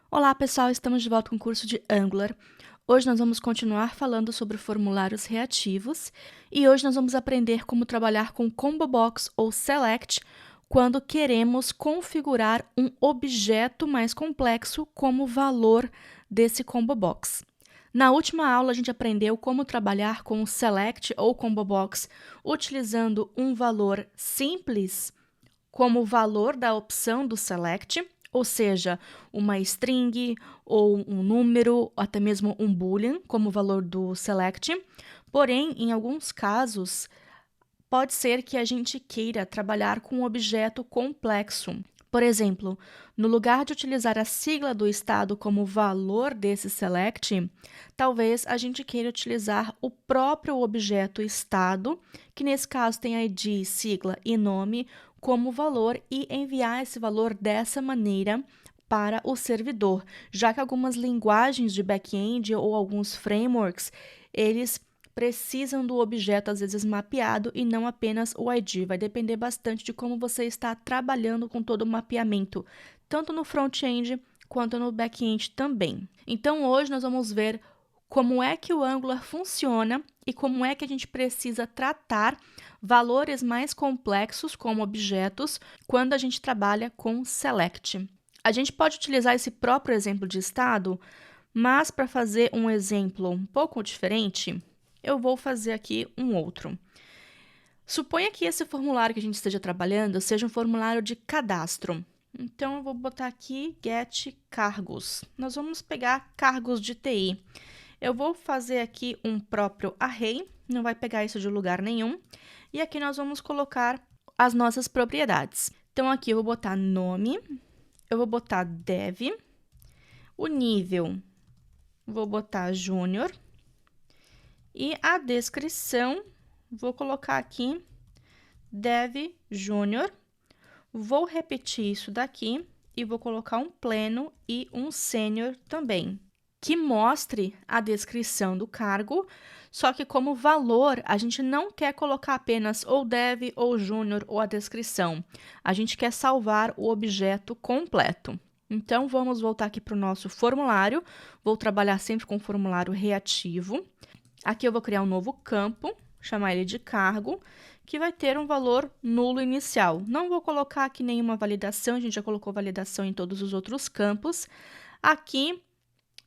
Olá, pessoal! Estamos de volta com o curso de Angular. Hoje nós vamos continuar falando sobre formulários reativos e hoje nós vamos aprender como trabalhar com Combo Box ou Select quando queremos configurar um objeto mais complexo como valor desse Combo Box. Na última aula, a gente aprendeu como trabalhar com o Select ou Combo Box utilizando um valor simples como valor da opção do select, ou seja, uma string ou um número, ou até mesmo um boolean como valor do select. Porém, em alguns casos, pode ser que a gente queira trabalhar com um objeto complexo. Por exemplo, no lugar de utilizar a sigla do estado como valor desse select, talvez a gente queira utilizar o próprio objeto estado, que nesse caso tem ID, sigla e nome, como valor e enviar esse valor dessa maneira para o servidor, já que algumas linguagens de back-end ou alguns frameworks, eles precisam do objeto, às vezes, mapeado e não apenas o ID. Vai depender bastante de como você está trabalhando com todo o mapeamento, tanto no front-end quanto no back-end também. Então, hoje nós vamos ver como é que o Angular funciona e como é que a gente precisa tratar valores mais complexos, como objetos, quando a gente trabalha com select. A gente pode utilizar esse próprio exemplo de estado, mas para fazer um exemplo um pouco diferente, eu vou fazer aqui um outro. Suponha que esse formulário que a gente esteja trabalhando seja um formulário de cadastro. Então, eu vou botar aqui get cargos. Nós vamos pegar cargos de TI. Eu vou fazer aqui um próprio array, não vai pegar isso de lugar nenhum. E aqui nós vamos colocar as nossas propriedades. Então, aqui eu vou botar nome, eu vou botar dev, o nível, vou botar júnior. E a descrição, vou colocar aqui dev júnior. Vou repetir isso daqui e vou colocar um pleno e um sênior também, que mostre a descrição do cargo, só que como valor, a gente não quer colocar apenas ou dev, ou júnior, ou a descrição. A gente quer salvar o objeto completo. Então, vamos voltar aqui para o nosso formulário. Vou trabalhar sempre com formulário reativo. Aqui eu vou criar um novo campo, chamar ele de cargo, que vai ter um valor nulo inicial. Não vou colocar aqui nenhuma validação, a gente já colocou validação em todos os outros campos. Aqui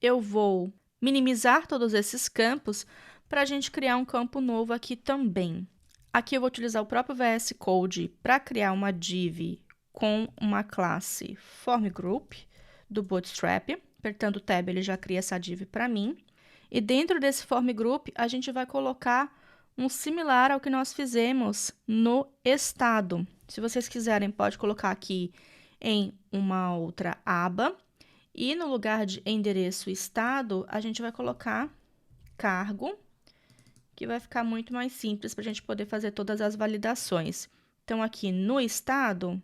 eu vou minimizar todos esses campos para a gente criar um campo novo aqui também. Aqui eu vou utilizar o próprio VS Code para criar uma div com uma classe formGroup do Bootstrap. Apertando o tab, ele já cria essa div para mim. E dentro desse formGroup, a gente vai colocar um similar ao que nós fizemos no estado. Se vocês quiserem, pode colocar aqui em uma outra aba. E no lugar de endereço estado, a gente vai colocar cargo, que vai ficar muito mais simples para a gente poder fazer todas as validações. Então, aqui no estado,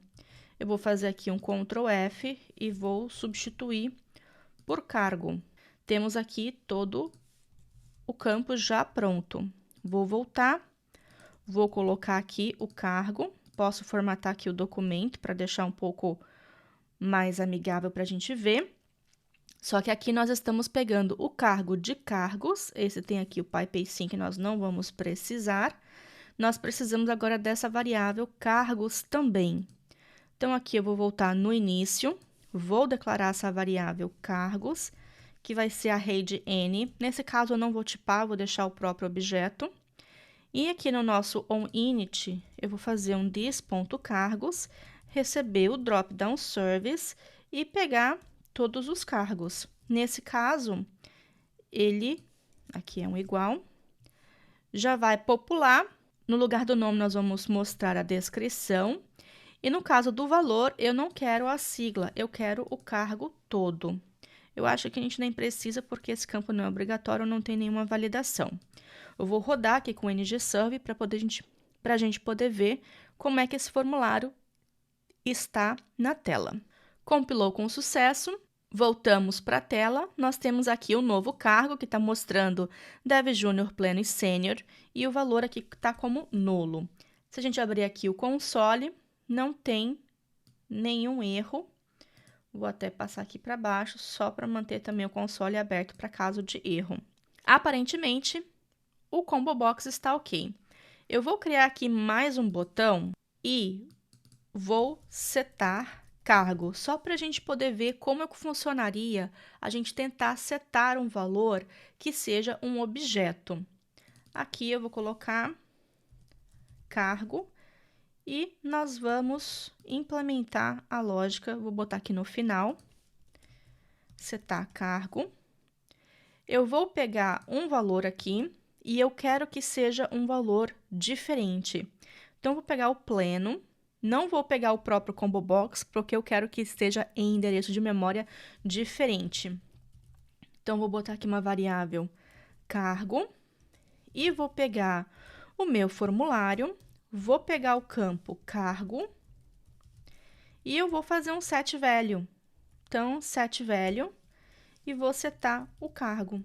eu vou fazer aqui um Ctrl F e vou substituir por cargo. Temos aqui todo o campo já pronto. Vou voltar, vou colocar aqui o cargo, posso formatar aqui o documento para deixar um pouco mais amigável para a gente ver. Só que aqui nós estamos pegando o cargo de cargos, esse tem aqui o PyPy que nós não vamos precisar. Nós precisamos agora dessa variável cargos também. Então, aqui eu vou voltar no início, vou declarar essa variável cargos, que vai ser array de n. Nesse caso, eu não vou tipar, vou deixar o próprio objeto. E aqui no nosso onInit, eu vou fazer um this.cargos, receber o dropdown service e pegar todos os cargos. Nesse caso, ele, aqui é um igual, já vai popular. No lugar do nome, nós vamos mostrar a descrição. E no caso do valor, eu não quero a sigla, eu quero o cargo todo. Eu acho que a gente nem precisa, porque esse campo não é obrigatório, não tem nenhuma validação. Eu vou rodar aqui com o ngServe para a gente poder ver como é que esse formulário está na tela. Compilou com sucesso, voltamos para a tela, nós temos aqui o novo cargo, que está mostrando Dev Júnior, Pleno e Sênior, e o valor aqui está como nulo. Se a gente abrir aqui o console, não tem nenhum erro. Vou até passar aqui para baixo, só para manter também o console aberto para caso de erro. Aparentemente, o Combo Box está ok. Eu vou criar aqui mais um botão e vou setar cargo, só para a gente poder ver como é que funcionaria a gente tentar setar um valor que seja um objeto. Aqui eu vou colocar cargo e nós vamos implementar a lógica. Vou botar aqui no final, setar cargo. Eu vou pegar um valor aqui e eu quero que seja um valor diferente. Então, vou pegar o pleno, não vou pegar o próprio Combo Box, porque eu quero que esteja em endereço de memória diferente. Então, vou botar aqui uma variável cargo e vou pegar o meu formulário, vou pegar o campo cargo e eu vou fazer um set value. Então, set value e vou setar o cargo,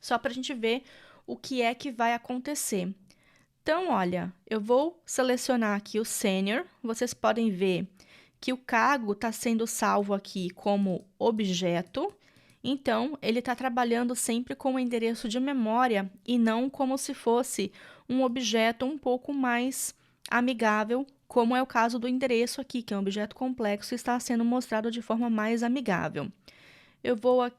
só para a gente ver o que é que vai acontecer. Então, olha, eu vou selecionar aqui o sênior, vocês podem ver que o cargo está sendo salvo aqui como objeto, então ele está trabalhando sempre com o endereço de memória e não como se fosse um objeto um pouco mais amigável, como é o caso do endereço aqui, que é um objeto complexo e está sendo mostrado de forma mais amigável. Eu vou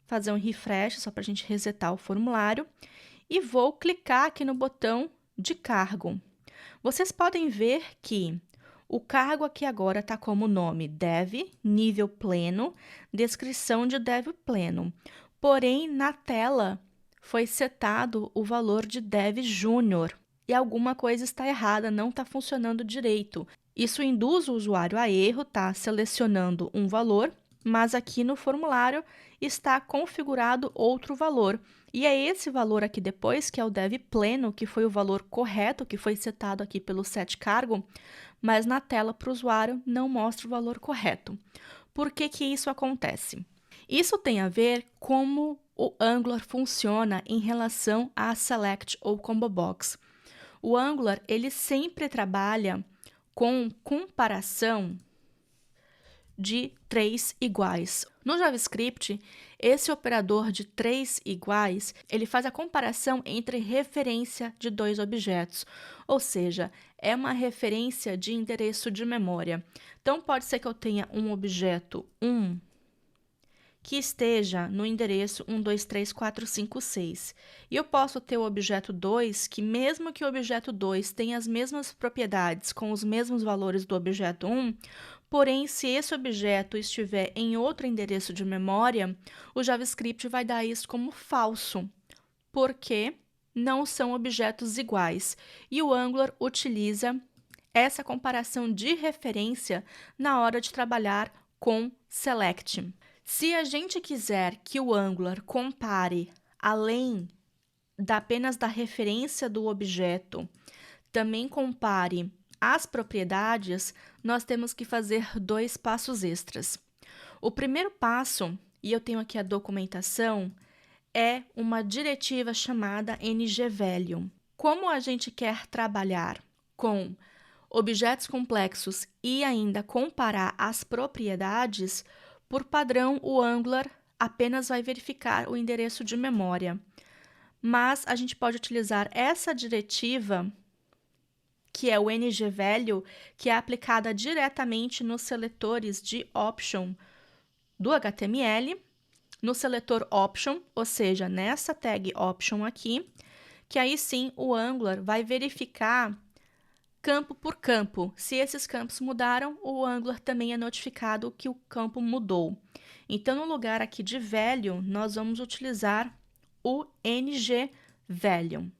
fazer um refresh, só para a gente resetar o formulário, e vou clicar aqui no botão de cargo. Vocês podem ver que o cargo aqui agora está como nome Dev, nível pleno, descrição de Dev pleno. Porém, na tela foi setado o valor de Dev Júnior e alguma coisa está errada, não está funcionando direito. Isso induz o usuário a erro, tá selecionando um valor, mas aqui no formulário está configurado outro valor. E é esse valor aqui depois, que é o dev pleno, que foi o valor correto, que foi setado aqui pelo set cargo, mas na tela para o usuário não mostra o valor correto. Por que que isso acontece? Isso tem a ver como o Angular funciona em relação a select ou combo box. O Angular, ele sempre trabalha com comparação de 3 iguais. No JavaScript, esse operador de 3 iguais, ele faz a comparação entre referência de dois objetos, ou seja, é uma referência de endereço de memória. Então, pode ser que eu tenha um objeto 1 que esteja no endereço 1, 2, 3, 4, 5, 6. E eu posso ter o objeto 2, que mesmo que o objeto 2 tenha as mesmas propriedades, com os mesmos valores do objeto 1, porém, se esse objeto estiver em outro endereço de memória, o JavaScript vai dar isso como falso, porque não são objetos iguais. E o Angular utiliza essa comparação de referência na hora de trabalhar com select. Se a gente quiser que o Angular compare além apenas da referência do objeto, também compare as propriedades, nós temos que fazer dois passos extras. O primeiro passo, e eu tenho aqui a documentação, é uma diretiva chamada ngValue. Como a gente quer trabalhar com objetos complexos e ainda comparar as propriedades, por padrão, o Angular apenas vai verificar o endereço de memória. Mas a gente pode utilizar essa diretiva, que é o ngValue, que é aplicada diretamente nos seletores de option do HTML, no seletor option, ou seja, nessa tag option aqui, que aí sim o Angular vai verificar campo por campo. Se esses campos mudaram, o Angular também é notificado que o campo mudou. Então, no lugar aqui de value, nós vamos utilizar o ngValue.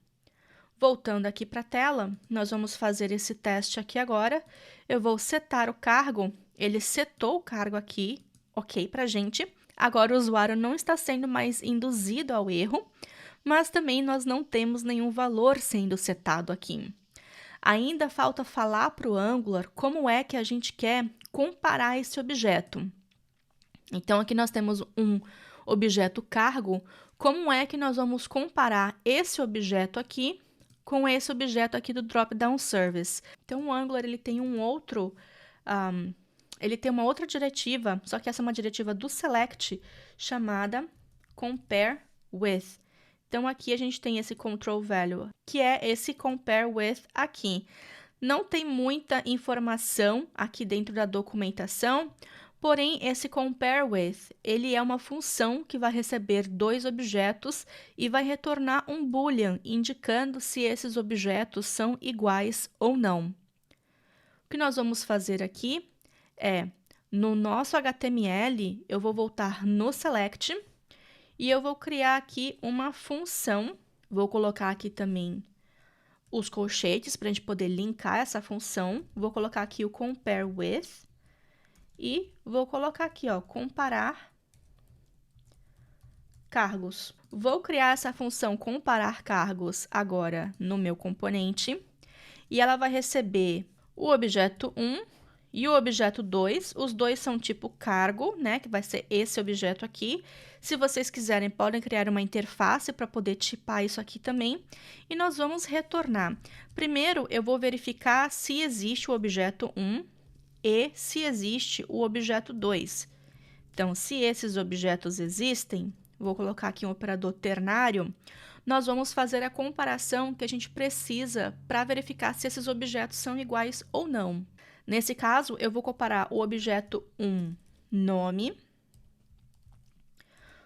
Voltando aqui para a tela, nós vamos fazer esse teste aqui agora. Eu vou setar o cargo, ele setou o cargo aqui, ok para a gente. Agora o usuário não está sendo mais induzido ao erro, mas também nós não temos nenhum valor sendo setado aqui. Ainda falta falar para o Angular como é que a gente quer comparar esse objeto. Então, aqui nós temos um objeto cargo. Como é que nós vamos comparar esse objeto aqui com esse objeto aqui do drop-down service? Então, o Angular ele tem um outro ele tem uma outra diretiva, só que essa é uma diretiva do select, chamada compare with. Então, aqui a gente tem esse control value, que é esse compare with aqui. Não tem muita informação aqui dentro da documentação, porém, esse compare with, ele é uma função que vai receber dois objetos e vai retornar um boolean, indicando se esses objetos são iguais ou não. O que nós vamos fazer aqui é, no nosso HTML, eu vou voltar no select e eu vou criar aqui uma função. Vou colocar aqui também os colchetes para a gente poder linkar essa função. Vou colocar aqui o compare with e vou colocar aqui, ó, comparar cargos. Vou criar essa função comparar cargos agora no meu componente e ela vai receber o objeto 1 e o objeto 2. Os dois são tipo cargo, né, que vai ser esse objeto aqui. Se vocês quiserem, podem criar uma interface para poder tipar isso aqui também. E nós vamos retornar. Primeiro, eu vou verificar se existe o objeto 1 e se existe o objeto 2. Então, se esses objetos existem, vou colocar aqui um operador ternário, nós vamos fazer a comparação que a gente precisa para verificar se esses objetos são iguais ou não. Nesse caso, eu vou comparar o objeto 1, nome,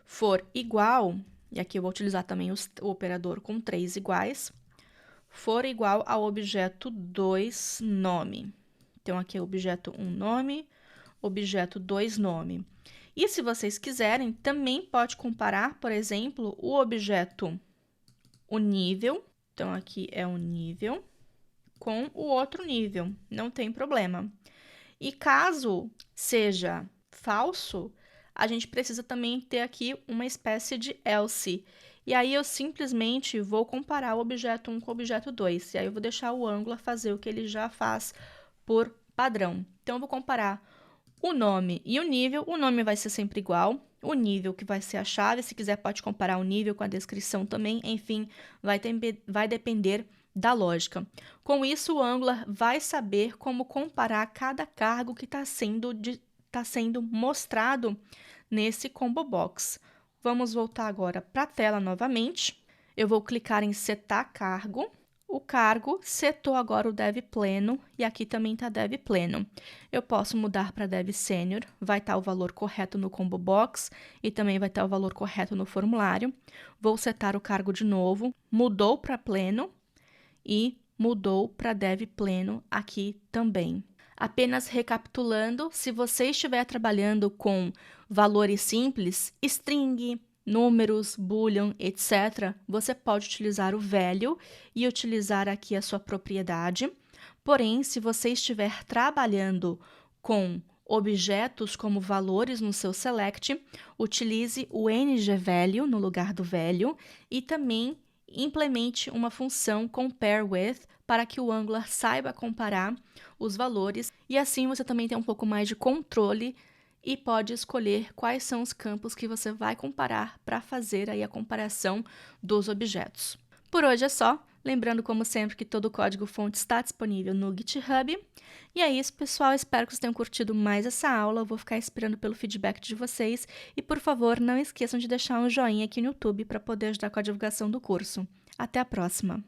for igual, e aqui eu vou utilizar também o operador com 3 iguais, for igual ao objeto 2, nome. Então, aqui é o objeto 1, nome, objeto 2, nome. E se vocês quiserem, também pode comparar, por exemplo, o objeto, o nível, então aqui é o nível, com o outro nível, não tem problema. E caso seja falso, a gente precisa também ter aqui uma espécie de else. E aí eu simplesmente vou comparar o objeto 1 com o objeto 2. E aí eu vou deixar o Angular fazer o que ele já faz por padrão. Então, eu vou comparar o nome e o nível. O nome vai ser sempre igual. O nível que vai ser a chave. Se quiser, pode comparar o nível com a descrição também. Enfim, vai depender da lógica. Com isso, o Angular vai saber como comparar cada cargo que está sendo mostrado nesse combo box. Vamos voltar agora para a tela novamente. Eu vou clicar em setar cargo. O cargo setou agora o dev pleno e aqui também está dev pleno. Eu posso mudar para dev sênior, vai estar o valor correto no combo box e também vai estar o valor correto no formulário. Vou setar o cargo de novo, mudou para pleno e mudou para dev pleno aqui também. Apenas recapitulando, se você estiver trabalhando com valores simples, string, números, boolean, etc., você pode utilizar o value e utilizar aqui a sua propriedade. Porém, se você estiver trabalhando com objetos como valores no seu select, utilize o ngValue no lugar do value e também implemente uma função compare with para que o Angular saiba comparar os valores e assim você também tem um pouco mais de controle e pode escolher quais são os campos que você vai comparar para fazer aí a comparação dos objetos. Por hoje é só, lembrando como sempre que todo o código-fonte está disponível no GitHub. E é isso, pessoal, espero que vocês tenham curtido mais essa aula, eu vou ficar esperando pelo feedback de vocês e, por favor, não esqueçam de deixar um joinha aqui no YouTube para poder ajudar com a divulgação do curso. Até a próxima!